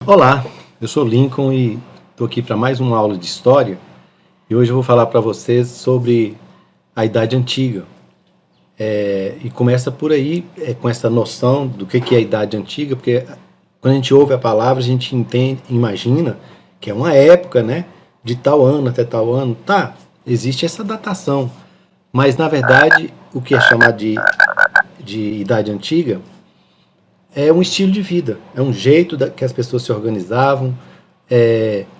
Olá, eu sou Lincoln e estou aqui para mais uma aula de história e hoje eu vou falar para vocês sobre a Idade Antiga. E começa por aí, com essa noção do que é a Idade Antiga, porque quando a gente ouve a palavra a gente entende, imagina que é uma época, né, de tal ano até tal ano. Tá, existe essa datação, mas na verdade o que é chamado de Idade Antiga é um estilo de vida, é um jeito que as pessoas se organizavam,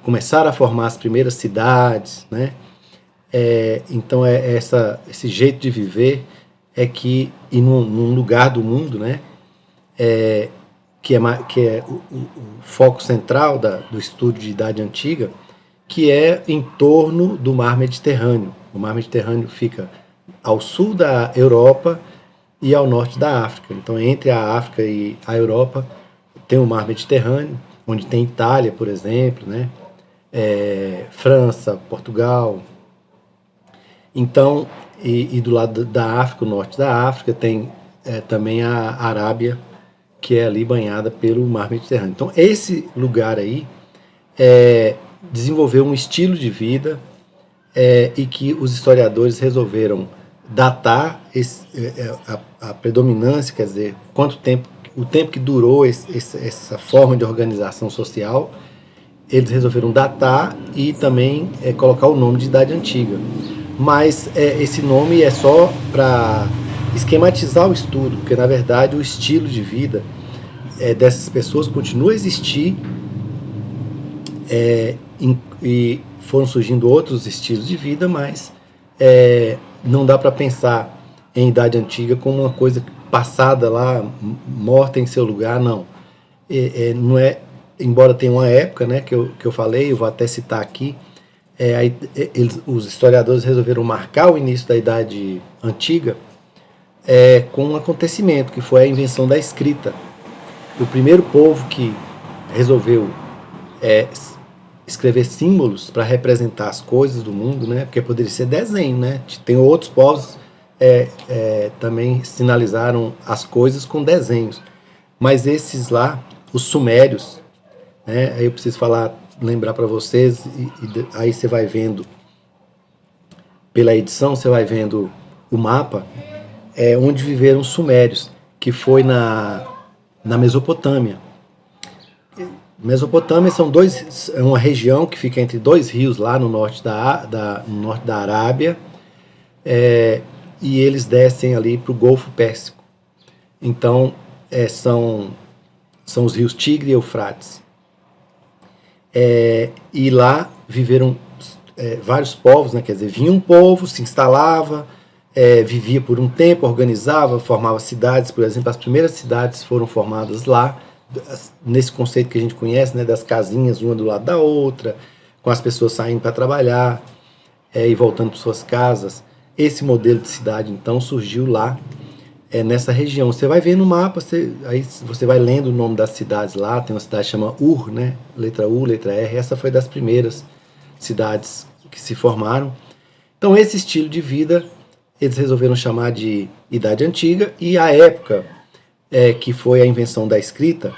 começaram a formar as primeiras cidades, né? Então esse jeito de viver e num lugar do mundo, né? Que é o foco central do estudo de Idade Antiga, que é em torno do Mar Mediterrâneo. O Mar Mediterrâneo fica ao sul da Europa e ao norte da África. Então, entre a África e a Europa, tem o Mar Mediterrâneo, onde tem Itália, por exemplo, né? França, Portugal. Então, e do lado da África, o norte da África, tem também a Arábia, que é ali banhada pelo Mar Mediterrâneo. Então, esse lugar aí desenvolveu um estilo de vida e que os historiadores resolveram datar a predominância, quer dizer, o tempo que durou essa forma de organização social, eles resolveram datar e também colocar o nome de Idade Antiga. Mas esse nome é só para esquematizar o estudo, porque na verdade o estilo de vida dessas pessoas continua a existir e foram surgindo outros estilos de vida, mas não dá para pensar em Idade Antiga como uma coisa passada lá, morta em seu lugar, não. Não é, embora tenha uma época, né, que eu falei, eu vou até citar aqui, os historiadores resolveram marcar o início da Idade Antiga com um acontecimento, que foi a invenção da escrita. O primeiro povo que resolveu escrever símbolos para representar as coisas do mundo, né? Porque poderia ser desenho, né? Tem outros povos também sinalizaram as coisas com desenhos, mas esses lá, os sumérios, né? Aí eu preciso lembrar para vocês aí você vai vendo pela edição, você vai vendo o mapa onde viveram os sumérios, que foi na Mesopotâmia. Mesopotâmia é uma região que fica entre dois rios lá no norte no norte da Arábia, e eles descem ali para o Golfo Pérsico. Então são os rios Tigre e Eufrates. E lá viveram vários povos, né? Quer dizer, vinha um povo, se instalava, vivia por um tempo, organizava, formava cidades. Por exemplo, as primeiras cidades foram formadas lá, nesse conceito que a gente conhece, né, das casinhas uma do lado da outra, com as pessoas saindo para trabalhar e voltando para suas casas. Esse modelo de cidade, então, surgiu lá, nessa região. Você vai ver no mapa, aí você vai lendo o nome das cidades lá, tem uma cidade que chama Ur, né, letra U, letra R, essa foi das primeiras cidades que se formaram. Então, esse estilo de vida, eles resolveram chamar de Idade Antiga, e a época que foi a invenção da escrita,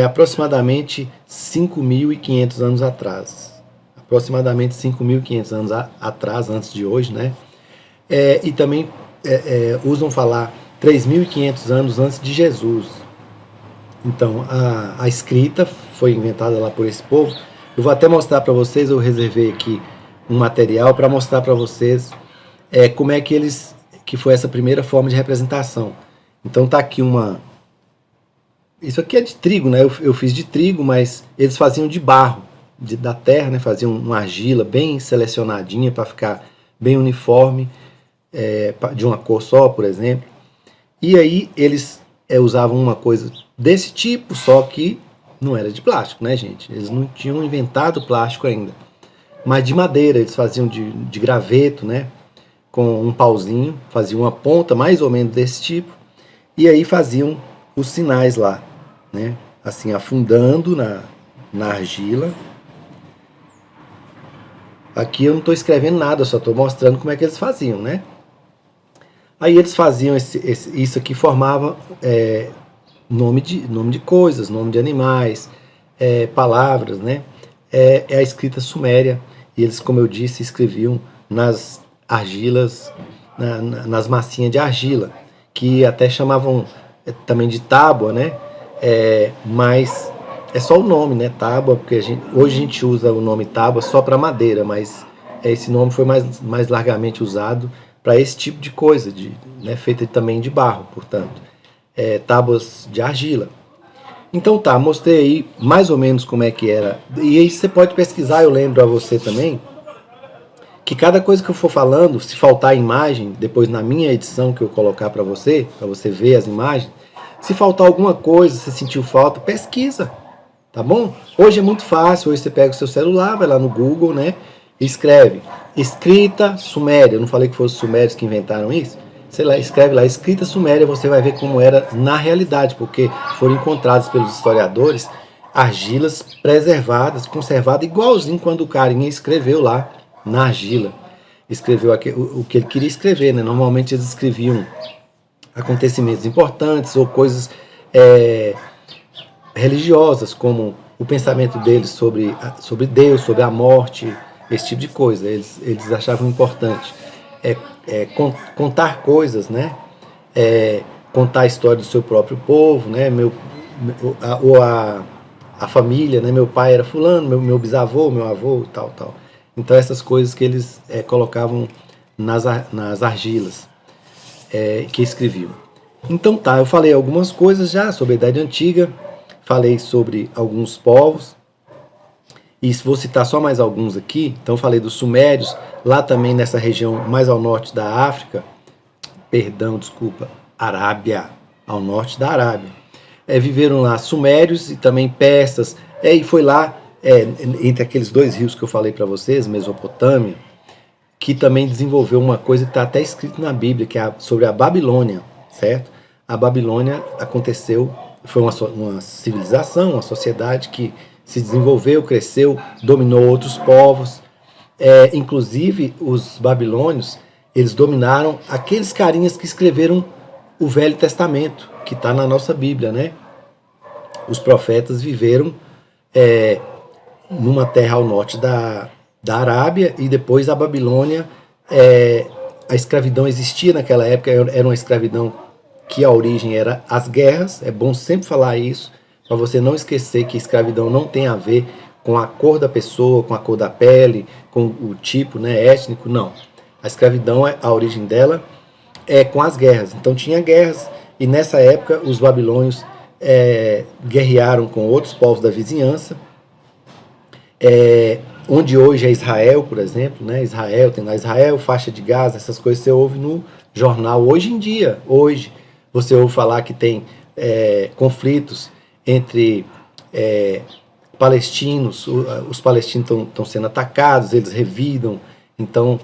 aproximadamente 5.500 anos atrás. Aproximadamente 5.500 anos atrás, antes de hoje, né? E também usam falar 3.500 anos antes de Jesus. Então, a escrita foi inventada lá por esse povo. Eu vou até mostrar para vocês, eu reservei aqui um material para mostrar para vocês como é que foi essa primeira forma de representação. Então tá aqui isso aqui é de trigo, né? Eu fiz de trigo, mas eles faziam de barro, da terra, né? Faziam uma argila bem selecionadinha para ficar bem uniforme, de uma cor só, por exemplo. E aí eles usavam uma coisa desse tipo, só que não era de plástico, né, gente? Eles não tinham inventado plástico ainda. Mas de madeira, eles faziam de graveto, né? Com um pauzinho, faziam uma ponta mais ou menos desse tipo, e aí faziam os sinais lá, né? Assim, afundando na argila. Aqui eu não estou escrevendo nada, eu só estou mostrando como é que eles faziam, né? Aí eles faziam isso aqui, formava nome de coisas, nome de animais, palavras, né? É a escrita suméria. E eles, como eu disse, escreviam nas argilas, nas massinhas de argila, que até chamavam também de tábua, né? Mas é só o nome, né? Tábua, porque hoje a gente usa o nome tábua só para madeira, mas esse nome foi mais largamente usado para esse tipo de coisa, né? Feita também de barro, portanto. Tábuas de argila. Então tá, mostrei aí mais ou menos como é que era. E aí você pode pesquisar, eu lembro a você também, que cada coisa que eu for falando, se faltar imagem, depois na minha edição que eu colocar para você ver as imagens, se faltar alguma coisa, se sentiu falta, pesquisa, tá bom? Hoje é muito fácil, hoje você pega o seu celular, vai lá no Google, né, e escreve escrita suméria. Eu não falei que foram os sumérios que inventaram isso? Sei lá, escreve lá, escrita suméria, você vai ver como era na realidade, porque foram encontradas pelos historiadores argilas preservadas, conservadas, igualzinho quando o carinha escreveu lá na argila. Escreveu o que ele queria escrever, né? Normalmente eles escreviam acontecimentos importantes ou coisas religiosas, como o pensamento deles sobre Deus, sobre a morte, esse tipo de coisa. Eles achavam importante. Contar coisas, né? Contar a história do seu próprio povo, né? A família, né? Meu pai era fulano, meu bisavô, meu avô, tal, tal. Então essas coisas que eles colocavam nas argilas que escreviam. Então tá, eu falei algumas coisas já sobre a Idade Antiga, falei sobre alguns povos, e vou citar só mais alguns aqui. Então falei dos sumérios, lá também nessa região mais ao norte da África, Arábia, ao norte da Arábia. Viveram lá sumérios e também persas, e foi lá, entre aqueles dois rios que eu falei para vocês, Mesopotâmia, que também desenvolveu uma coisa que está até escrito na Bíblia, que é sobre a Babilônia, certo? A Babilônia aconteceu, foi uma civilização, uma sociedade que se desenvolveu, cresceu, dominou outros povos. Inclusive, os babilônios, eles dominaram aqueles carinhas que escreveram o Velho Testamento, que está na nossa Bíblia, né? Os profetas viveram numa terra ao norte da Arábia, e depois a Babilônia, a escravidão existia naquela época, era uma escravidão que a origem era as guerras. É bom sempre falar isso, para você não esquecer que escravidão não tem a ver com a cor da pessoa, com a cor da pele, com o tipo, né, étnico, não. A escravidão, a origem dela é com as guerras. Então tinha guerras, e nessa época os babilônios guerrearam com outros povos da vizinhança, onde hoje é Israel, por exemplo, né? Israel, tem lá Israel, faixa de Gaza, essas coisas você ouve no jornal. Hoje em dia, hoje, você ouve falar que tem conflitos entre palestinos, os palestinos estão sendo atacados, eles revidam, então,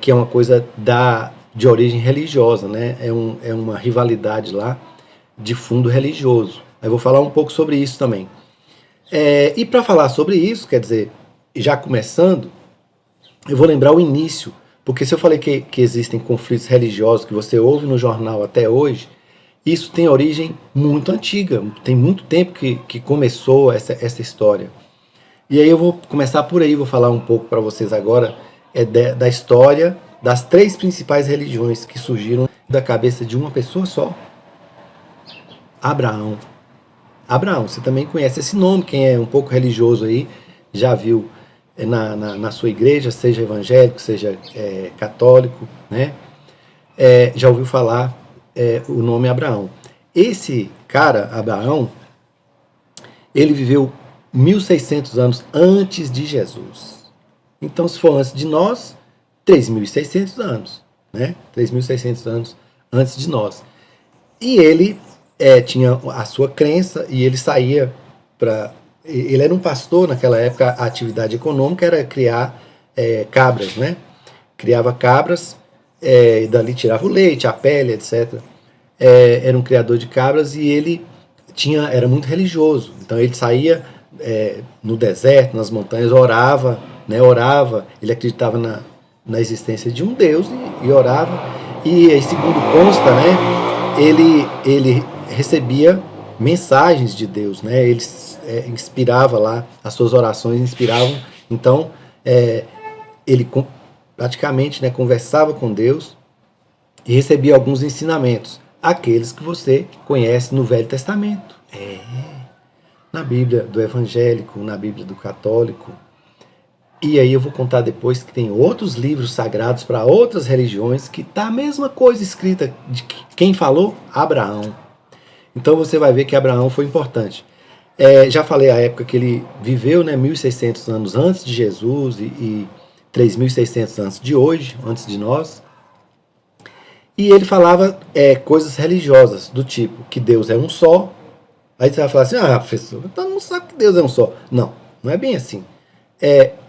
que é uma coisa de origem religiosa, né? É uma rivalidade lá de fundo religioso. Eu vou falar um pouco sobre isso também. E para falar sobre isso, quer dizer, já começando, eu vou lembrar o início, porque se eu falei que existem conflitos religiosos que você ouve no jornal até hoje, isso tem origem muito antiga, tem muito tempo que começou essa história. E aí eu vou começar por aí, vou falar um pouco para vocês agora da história das 3 principais religiões que surgiram da cabeça de uma pessoa só. Abraão. Abraão, você também conhece esse nome, quem é um pouco religioso aí, já viu na sua igreja, seja evangélico, seja católico, né? Já ouviu falar o nome Abraão. Esse cara, Abraão, ele viveu 1.600 anos antes de Jesus. Então, se for antes de nós, 3.600 anos, né? 3.600 anos antes de nós. E ele tinha a sua crença, e ele saía para... Ele era um pastor naquela época, a atividade econômica era criar cabras, né? Criava cabras, e dali tirava o leite, a pele, etc. Era um criador de cabras, e ele era muito religioso. Então ele saía no deserto, nas montanhas, orava, né? Orava, ele acreditava na existência de um Deus, e orava. E aí, segundo consta, né? Ele recebia mensagens de Deus, né? Ele inspirava lá, as suas orações inspiravam. Então, ele praticamente, né, conversava com Deus e recebia alguns ensinamentos, aqueles que você conhece no Velho Testamento. Na Bíblia do evangélico, na Bíblia do católico. E aí eu vou contar depois que tem outros livros sagrados para outras religiões que tá a mesma coisa escrita de quem falou? Abraão. Então você vai ver que Abraão foi importante. Já falei a época que ele viveu, né, 1.600 anos antes de Jesus e 3.600 antes de hoje, antes de nós. E ele falava coisas religiosas, do tipo que Deus é um só. Aí você vai falar assim, professor, então não sabe que Deus é um só. Não, não é bem assim.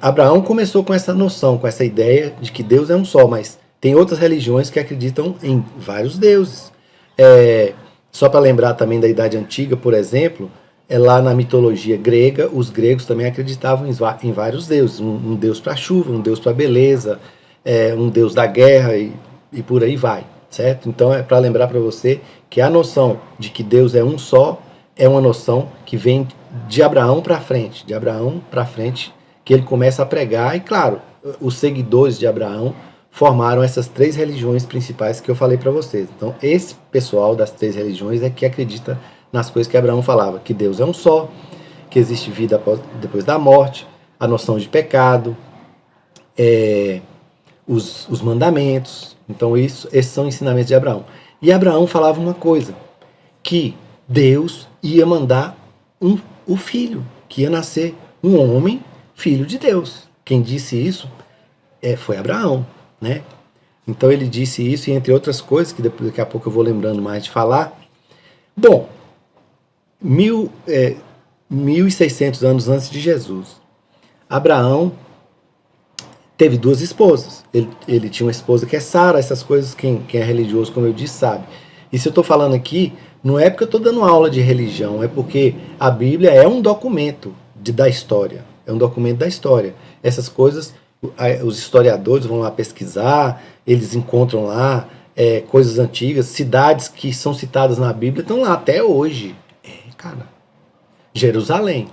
Abraão começou com essa noção, com essa ideia de que Deus é um só, mas tem outras religiões que acreditam em vários deuses. Só para lembrar também da Idade Antiga, por exemplo, lá na mitologia grega, os gregos também acreditavam em vários deuses. Um deus para a chuva, um deus para a beleza, um deus da guerra e por aí vai, certo? Então é para lembrar para você que a noção de que Deus é um só é uma noção que vem de Abraão para frente, que ele começa a pregar, e claro, os seguidores de Abraão formaram essas três religiões principais que eu falei para vocês. Então, esse pessoal das três religiões é que acredita nas coisas que Abraão falava, que Deus é um só, que existe vida depois da morte, a noção de pecado, os mandamentos. Então, esses são ensinamentos de Abraão. E Abraão falava uma coisa, que Deus ia mandar o filho, que ia nascer um homem, filho de Deus. Quem disse isso foi Abraão, né? Então ele disse isso, e entre outras coisas, que daqui a pouco eu vou lembrando mais de falar. Bom, 1.600 anos antes de Jesus, Abraão teve duas esposas. Ele tinha uma esposa que é Sara, essas coisas, quem é religioso, como eu disse, sabe. E se eu estou falando aqui, não é porque eu estou dando aula de religião, é porque a Bíblia é um documento da história. É um documento da história. Essas coisas, os historiadores vão lá pesquisar, eles encontram lá coisas antigas, cidades que são citadas na Bíblia estão lá até hoje. Cara, Jerusalém.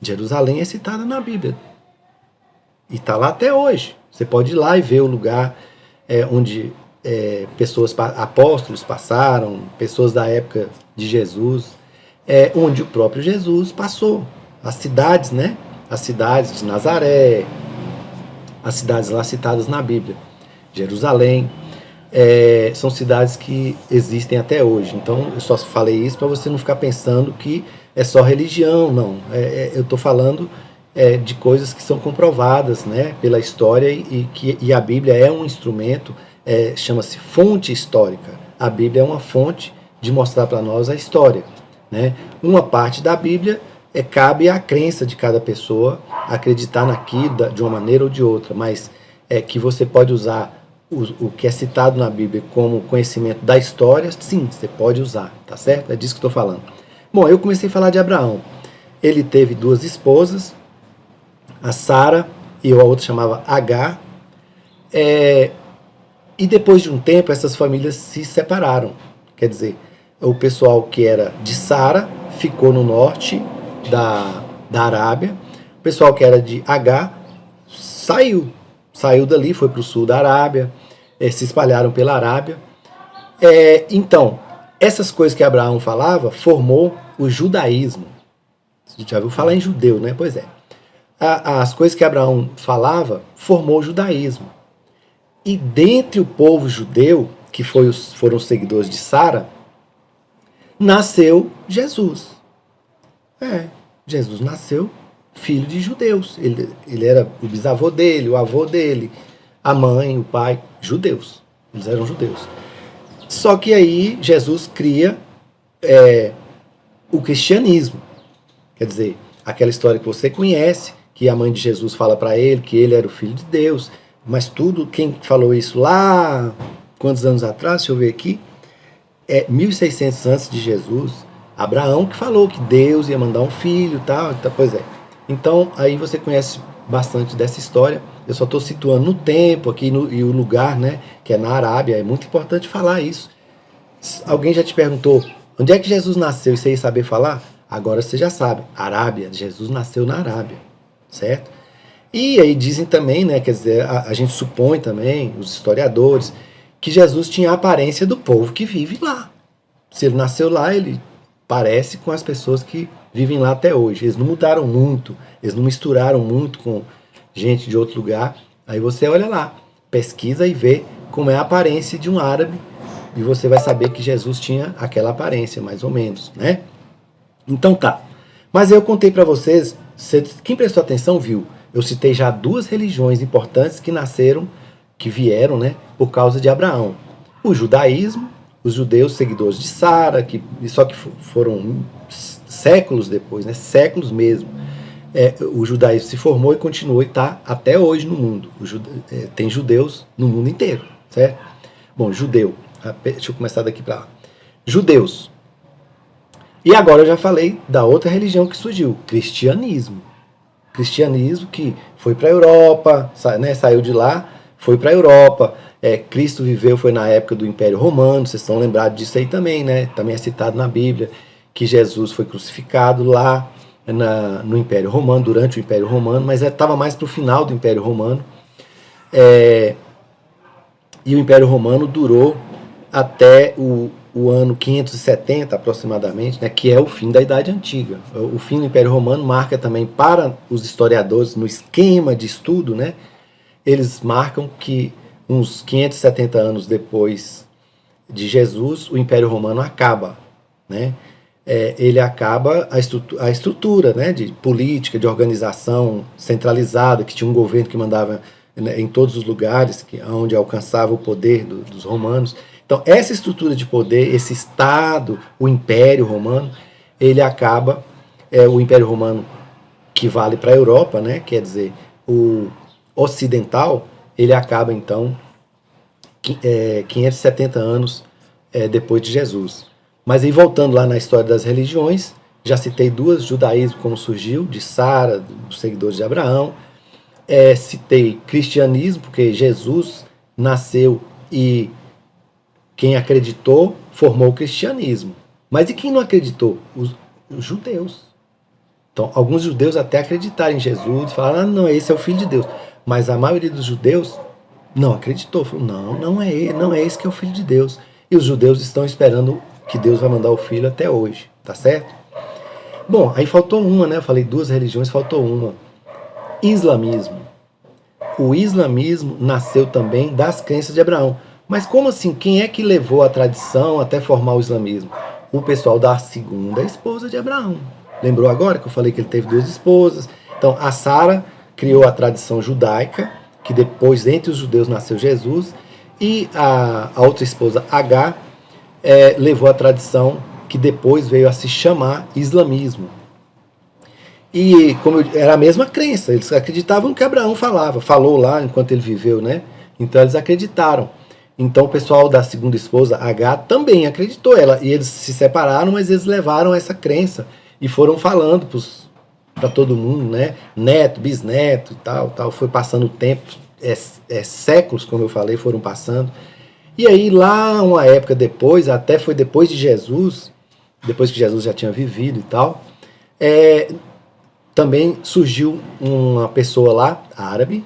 Jerusalém é citada na Bíblia. E está lá até hoje. Você pode ir lá e ver o lugar onde apóstolos passaram, pessoas da época de Jesus, onde o próprio Jesus passou. As cidades, né? As cidades de Nazaré, as cidades lá citadas na Bíblia. Jerusalém, são cidades que existem até hoje. Então, eu só falei isso para você não ficar pensando que é só religião, não. Eu estou falando de coisas que são comprovadas, né, pela história e a Bíblia é um instrumento, chama-se fonte histórica. A Bíblia é uma fonte de mostrar para nós a história, né? Uma parte da Bíblia cabe à crença de cada pessoa acreditar naquilo de uma maneira ou de outra, mas que você pode usar o que é citado na Bíblia como conhecimento da história, sim, você pode usar, tá certo? É disso que estou falando. Bom, eu comecei a falar de Abraão. Ele teve duas esposas, a Sara e a outra chamava Agar, e depois de um tempo essas famílias se separaram. Quer dizer, o pessoal que era de Sara ficou no norte da Arábia, o pessoal que era de Agar saiu dali, foi para o sul da Arábia, se espalharam pela Arábia. Então, essas coisas que Abraão falava formou o judaísmo. Você já ouviu falar em judeu, né? Pois é. As coisas que Abraão falava formou o judaísmo. E dentre o povo judeu, que foram os seguidores de Sara, nasceu Jesus. Jesus nasceu filho de judeus. Ele era o bisavô dele, o avô dele, a mãe, o pai, judeus. Eles eram judeus. Só que aí Jesus cria o cristianismo. Quer dizer, aquela história que você conhece, que a mãe de Jesus fala para ele que ele era o filho de Deus. Mas tudo, quem falou isso lá, quantos anos atrás, deixa eu ver aqui, 1.600 antes de Jesus, Abraão que falou que Deus ia mandar um filho e tal, pois é. Então, aí você conhece bastante dessa história. Eu só estou situando no tempo aqui e o lugar, né, que é na Arábia. É muito importante falar isso. Alguém já te perguntou onde é que Jesus nasceu e você ia saber falar? Agora você já sabe, Arábia, Jesus nasceu na Arábia, certo? E aí dizem também, né, quer dizer, a gente supõe também, os historiadores, que Jesus tinha a aparência do povo que vive lá. Se ele nasceu lá, ele parece com as pessoas que vivem lá até hoje. Eles não mudaram muito, eles não misturaram muito com gente de outro lugar. Aí você olha lá, pesquisa e vê como é a aparência de um árabe e você vai saber que Jesus tinha aquela aparência, mais ou menos, né? Então tá. Mas eu contei para vocês, quem prestou atenção viu, eu citei já duas religiões importantes que nasceram, que vieram, né, por causa de Abraão. O judaísmo, os judeus seguidores de Sara, só que foram séculos depois, né, séculos mesmo. O judaísmo se formou e continuou e está até hoje no mundo. Tem judeus no mundo inteiro, certo? Bom, judeu. Deixa eu começar daqui para lá. Judeus. E agora eu já falei da outra religião que surgiu, cristianismo. Cristianismo que foi para a Europa, né, saiu de lá, foi para a Europa. Cristo viveu, foi na época do Império Romano, vocês estão lembrados disso aí também, né? Também é citado na Bíblia que Jesus foi crucificado lá no Império Romano, durante o Império Romano, mas estava mais para o final do Império Romano. E o Império Romano durou até o ano 570 aproximadamente, né, que é o fim da Idade Antiga. O fim do Império Romano marca também para os historiadores, no esquema de estudo, né, eles marcam que uns 570 anos depois de Jesus, o Império Romano acaba, né? Ele acaba a estrutura, né, de política, de organização centralizada, que tinha um governo que mandava, né, em todos os lugares, onde alcançava o poder dos romanos. Então, essa estrutura de poder, esse Estado, o Império Romano, ele acaba, o Império Romano que vale para a Europa, né, quer dizer, o ocidental, ele acaba então 570 anos depois de Jesus. Mas aí voltando lá na história das religiões, já citei duas, judaísmo como surgiu, de Sara, dos seguidores de Abraão. Citei cristianismo, porque Jesus nasceu e quem acreditou formou o cristianismo. Mas e quem não acreditou? Os judeus. Então, alguns judeus até acreditaram em Jesus e falaram, não, esse é o Filho de Deus. Mas a maioria dos judeus não acreditou. Falou, não é esse que é o Filho de Deus. E os judeus estão esperando que Deus vai mandar o Filho até hoje, tá certo? Bom, aí faltou uma, né? Eu falei duas religiões, faltou uma. Islamismo. O islamismo nasceu também das crenças de Abraão. Mas como assim? Quem é que levou a tradição até formar o islamismo? O pessoal da segunda esposa de Abraão. Lembrou agora que eu falei que ele teve duas esposas? Então, a Sara criou a tradição judaica, que depois, entre os judeus, nasceu Jesus, e a outra esposa, Agar, levou a tradição que depois veio a se chamar islamismo. E como era a mesma crença, eles acreditavam no que Abraão falou lá enquanto ele viveu, né? Então eles acreditaram. Então o pessoal da segunda esposa, Agar, também acreditou. E eles se separaram, mas eles levaram essa crença e foram falando para todo mundo, né? Neto, bisneto e tal. Foi passando o tempo, séculos, como eu falei, foram passando. E aí lá uma época depois, até foi depois de Jesus, depois que Jesus já tinha vivido e tal, também surgiu uma pessoa lá, árabe,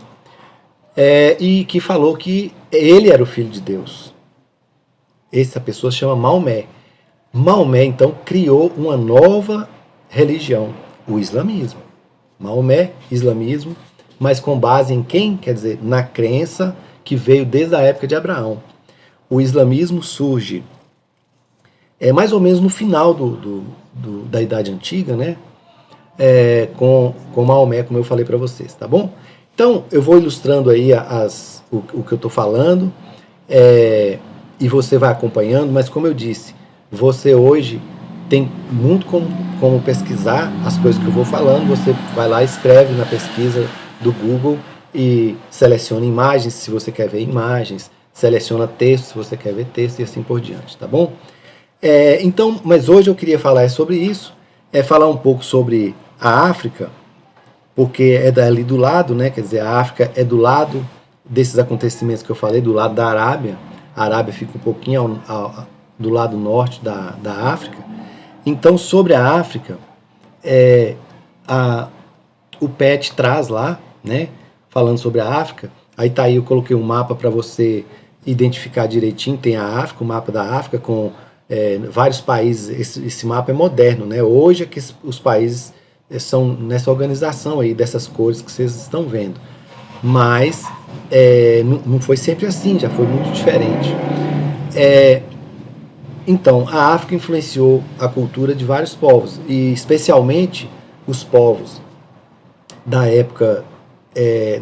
e que falou que ele era o Filho de Deus. Essa pessoa se chama Maomé. Maomé, então, criou uma nova religião, o islamismo. Maomé, islamismo, mas com base em quem? Quer dizer, na crença que veio desde a época de Abraão. O islamismo surge mais ou menos no final da Idade Antiga, né? Com Maomé, como eu falei para vocês, tá bom? Então, eu vou ilustrando aí o que eu estou falando, e você vai acompanhando, mas como eu disse, você hoje tem muito como pesquisar as coisas que eu vou falando, você vai lá, escreve na pesquisa do Google e seleciona imagens, se você quer ver imagens, seleciona texto, se você quer ver texto, e assim por diante, tá bom? Então, mas hoje eu queria falar sobre isso, falar um pouco sobre a África, porque é dali do lado, né? Quer dizer, a África é do lado desses acontecimentos que eu falei, do lado da Arábia. A Arábia fica um pouquinho do lado norte da África. Então, sobre a África, a, o PET traz lá, né, falando sobre a África. Aí tá aí, eu coloquei um mapa para você identificar direitinho. Tem a África, o mapa da África com vários países. Esse mapa é moderno, né? Hoje é que os países são nessa organização aí, dessas cores que vocês estão vendo. Mas não foi sempre assim, já foi muito diferente. Então, a África influenciou a cultura de vários povos, e especialmente os povos da época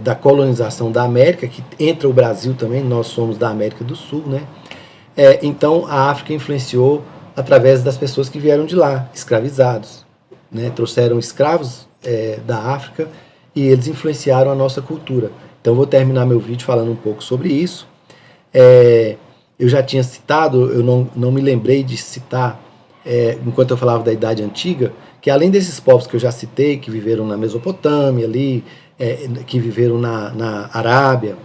da colonização da América, que entra o Brasil também, nós somos da América do Sul, né? Então, a África influenciou através das pessoas que vieram de lá, escravizados, né? Trouxeram escravos da África e eles influenciaram a nossa cultura. Então, eu vou terminar meu vídeo falando um pouco sobre isso. Eu já tinha citado, eu não me lembrei de citar, enquanto eu falava da Idade Antiga, que além desses povos que eu já citei, que viveram na Mesopotâmia ali, que viveram na Arábia,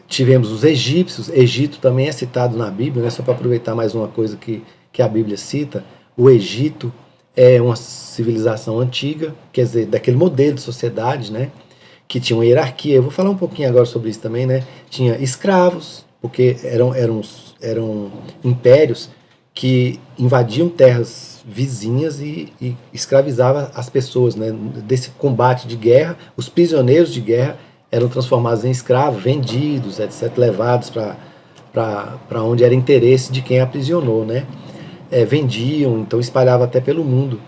tivemos os egípcios. Egito também é citado na Bíblia, né? Só para aproveitar mais uma coisa que a Bíblia cita. O Egito é uma civilização antiga, quer dizer, daquele modelo de sociedade, né? Que tinha uma hierarquia. Eu vou falar um pouquinho agora sobre isso também, né? Tinha escravos, porque eram impérios que invadiam terras vizinhas e escravizavam as pessoas, né? Desse combate de guerra, os prisioneiros de guerra eram transformados em escravos, vendidos, etc., levados para onde era interesse de quem aprisionou, né? Vendiam, então espalhava até pelo mundo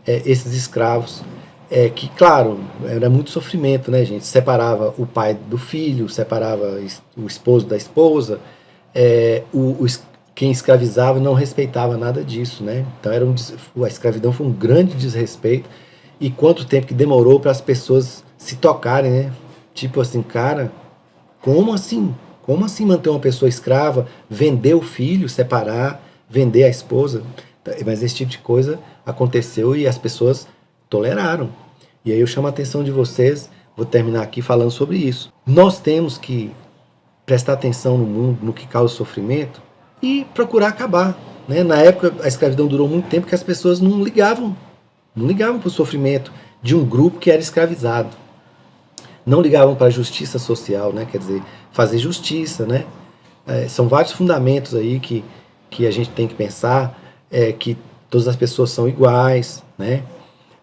esses escravos, que, claro, era muito sofrimento, né, gente? Separava o pai do filho, separava o esposo da esposa, quem escravizava não respeitava nada disso, né? Então a escravidão foi um grande desrespeito. E quanto tempo que demorou para as pessoas se tocarem, né? Tipo assim, cara, como assim? Como assim manter uma pessoa escrava, vender o filho, separar, vender a esposa? Mas esse tipo de coisa aconteceu e as pessoas toleraram. E aí eu chamo a atenção de vocês, vou terminar aqui falando sobre isso. Nós temos que prestar atenção no mundo, no que causa sofrimento, e procurar acabar, né? Na época a escravidão durou muito tempo que as pessoas não ligavam para o sofrimento de um grupo que era escravizado. Não ligavam para a justiça social, né? Quer dizer, fazer justiça, né? São vários fundamentos aí que a gente tem que pensar, que todas as pessoas são iguais, né?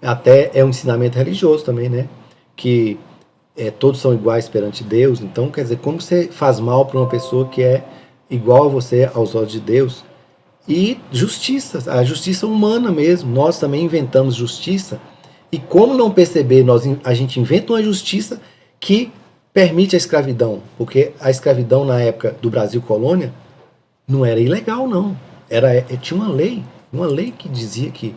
Até é um ensinamento religioso também, né? Que todos são iguais perante Deus. Então, quer dizer, como você faz mal para uma pessoa que é igual a você aos olhos de Deus? E justiça, a justiça humana mesmo. Nós também inventamos justiça. E como não perceber, a gente inventa uma justiça que permite a escravidão. Porque a escravidão na época do Brasil colônia não era ilegal, não. Tinha uma lei que dizia que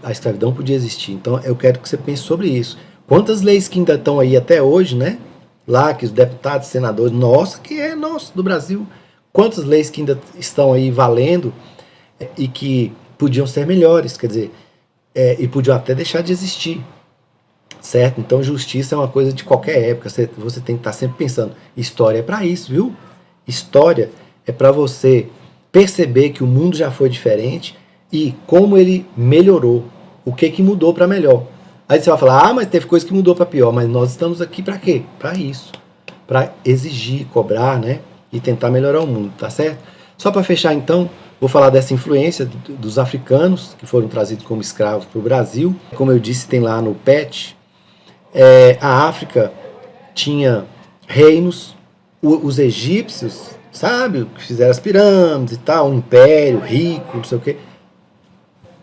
a escravidão podia existir. Então eu quero que você pense sobre isso. Quantas leis que ainda estão aí até hoje, né? Lá que os deputados, senadores, que é nosso, do Brasil. Quantas leis que ainda estão aí valendo e que podiam ser melhores, quer dizer, e podiam até deixar de existir, certo? Então justiça é uma coisa de qualquer época, você tem que estar sempre pensando, história é para isso, viu? História é para você perceber que o mundo já foi diferente e como ele melhorou, o que mudou para melhor. Aí você vai falar, mas teve coisa que mudou para pior, mas nós estamos aqui para quê? Para isso, para exigir, cobrar, né? E tentar melhorar o mundo, tá certo? Só para fechar então, vou falar dessa influência dos africanos, que foram trazidos como escravos para o Brasil. Como eu disse, tem lá no PET, a África tinha reinos, os egípcios, sabe, que fizeram as pirâmides e tal, um império rico, não sei o quê.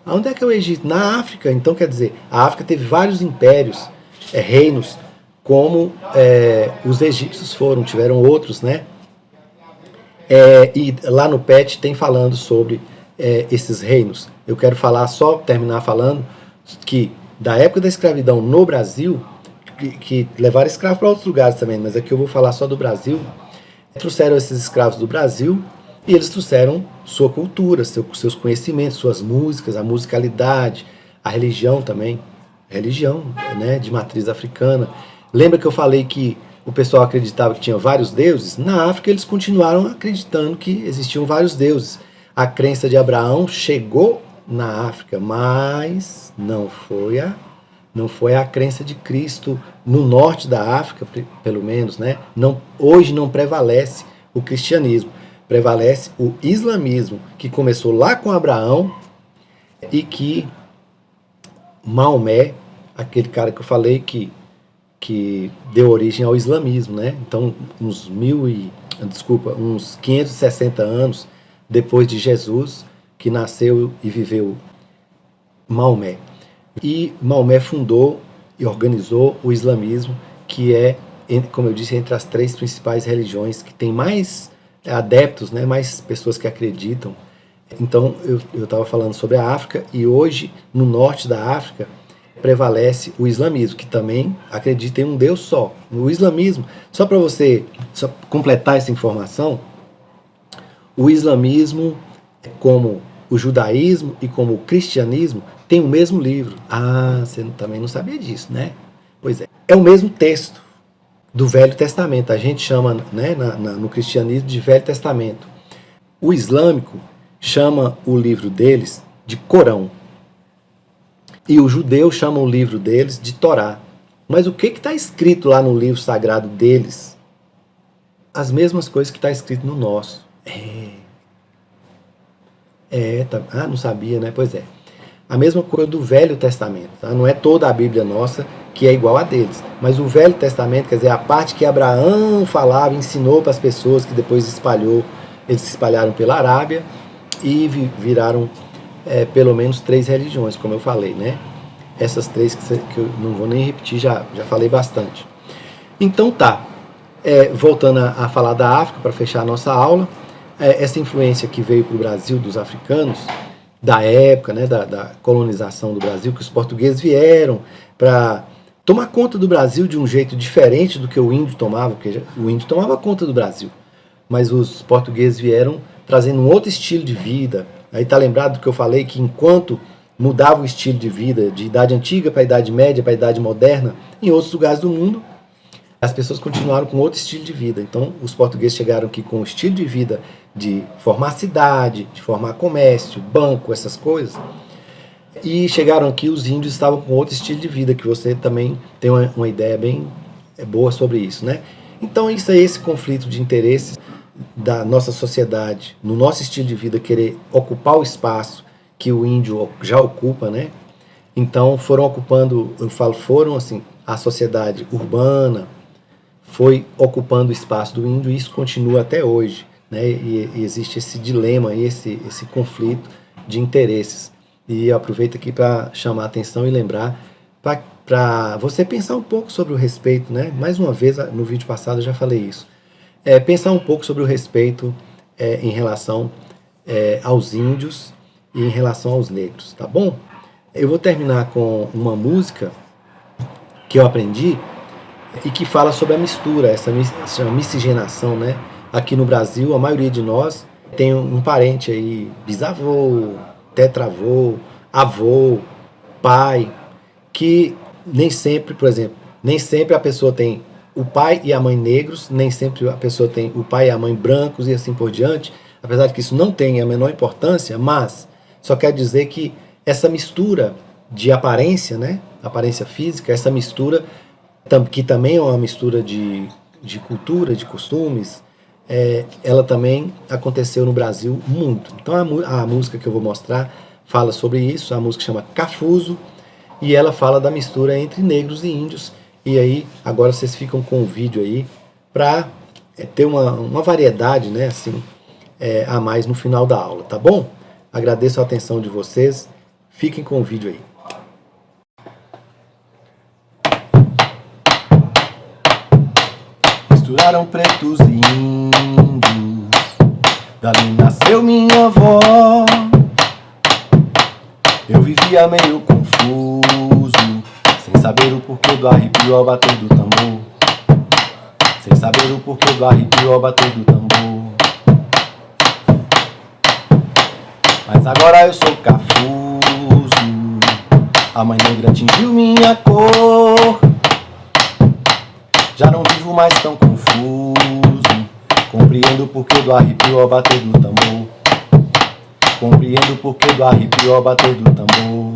Onde é que é o Egito? Na África. Então, quer dizer, a África teve vários impérios, reinos, como os egípcios tiveram outros, né? E lá no PET tem falando sobre esses reinos. Eu quero terminar falando que da época da escravidão no Brasil, que levaram escravos para outros lugares também, mas aqui eu vou falar só do Brasil, trouxeram esses escravos do Brasil e eles trouxeram sua cultura, seus conhecimentos, suas músicas, a musicalidade, a religião também, religião, né, de matriz africana. Lembra que eu falei que o pessoal acreditava que tinha vários deuses? Na África eles continuaram acreditando que existiam vários deuses. A crença de Abraão chegou na África, mas não foi a crença de Cristo no norte da África, pelo menos, né? Não, hoje não prevalece o cristianismo, prevalece o islamismo, que começou lá com Abraão e que Maomé, aquele cara que eu falei que deu origem ao islamismo, né? Então, uns 560 anos depois de Jesus, que nasceu e viveu Maomé. E Maomé fundou e organizou o islamismo, que é, como eu disse, entre as 3 principais religiões que tem mais adeptos, né? Mais pessoas que acreditam. Então, eu estava falando sobre a África, e hoje, no norte da África, prevalece o islamismo, que também acredita em um Deus só. O islamismo, só para você completar essa informação, o islamismo, como o judaísmo e como o cristianismo, tem o mesmo livro. Ah, você também não sabia disso, né? Pois é. É o mesmo texto do Velho Testamento. A gente chama, né, no cristianismo, de Velho Testamento. O islâmico chama o livro deles de Corão. E o judeu chama o livro deles de Torá. Mas o que está escrito lá no livro sagrado deles? As mesmas coisas que está escrito no nosso. Não sabia, né? Pois é. A mesma coisa do Velho Testamento. Tá? Não é toda a Bíblia nossa que é igual a deles. Mas o Velho Testamento, quer dizer, a parte que Abraão falava, ensinou para as pessoas, que depois espalhou, eles se espalharam pela Arábia e viraram pelo menos 3 religiões, como eu falei, né? Essas 3 que eu não vou nem repetir, já falei bastante. Então tá, voltando a falar da África, para fechar a nossa aula, essa influência que veio para o Brasil dos africanos, da época, né, da colonização do Brasil, que os portugueses vieram para tomar conta do Brasil de um jeito diferente do que o índio tomava, porque o índio tomava conta do Brasil, mas os portugueses vieram trazendo um outro estilo de vida. Aí tá lembrado do que eu falei, que enquanto mudava o estilo de vida de idade antiga para a idade média, para a idade moderna, em outros lugares do mundo, as pessoas continuaram com outro estilo de vida. Então, os portugueses chegaram aqui com o estilo de vida de formar cidade, de formar comércio, banco, essas coisas. E chegaram aqui, os índios estavam com outro estilo de vida, que você também tem uma ideia bem boa sobre isso, né? Então, isso é esse conflito de interesses da nossa sociedade, no nosso estilo de vida, querer ocupar o espaço que o índio já ocupa, né? Então foram ocupando, foram assim, a sociedade urbana foi ocupando o espaço do índio, e isso continua até hoje, né? E existe esse dilema, esse conflito de interesses. E eu aproveito aqui para chamar a atenção e lembrar para você pensar um pouco sobre o respeito, né? Mais uma vez, no vídeo passado eu já falei isso. Pensar um pouco sobre o respeito em relação aos índios e em relação aos negros, tá bom? Eu vou terminar com uma música que eu aprendi e que fala sobre a mistura, essa miscigenação, né? Aqui no Brasil, a maioria de nós tem um parente aí, bisavô, tetravô, avô, pai, que nem sempre, por exemplo, nem sempre a pessoa tem o pai e a mãe negros, nem sempre a pessoa tem o pai e a mãe brancos e assim por diante, apesar de que isso não tem a menor importância, mas só quer dizer que essa mistura de aparência, né, aparência física, essa mistura, que também é uma mistura de cultura, de costumes, ela também aconteceu no Brasil muito. Então a música que eu vou mostrar fala sobre isso, a música chama Cafuso, e ela fala da mistura entre negros e índios. E aí, agora vocês ficam com o vídeo aí para ter uma variedade, né, assim, a mais no final da aula, tá bom? Agradeço a atenção de vocês, fiquem com o vídeo aí. Misturaram pretos e índios, dali nasceu minha avó. Eu vivia meio confuso, sem saber o porquê do arrepio ao bater do tambor. Sem saber o porquê do arrepio ao bater do tambor. Mas agora eu sou cafuso, a mãe negra atingiu minha cor. Já não vivo mais tão confuso, compreendo o porquê do arrepio ao bater do tambor. compreendo o porquê do arrepio ao bater do tambor.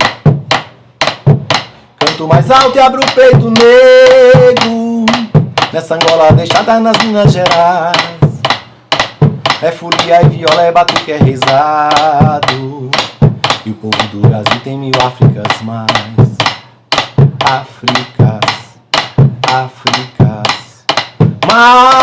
Canto mais alto e abro o peito negro nessa Angola deixada nas Minas Gerais. É folia e viola, é batuque, é rezado. E o povo do Brasil tem 1000 Áfricas mais. Áfricas, Áfricas mais.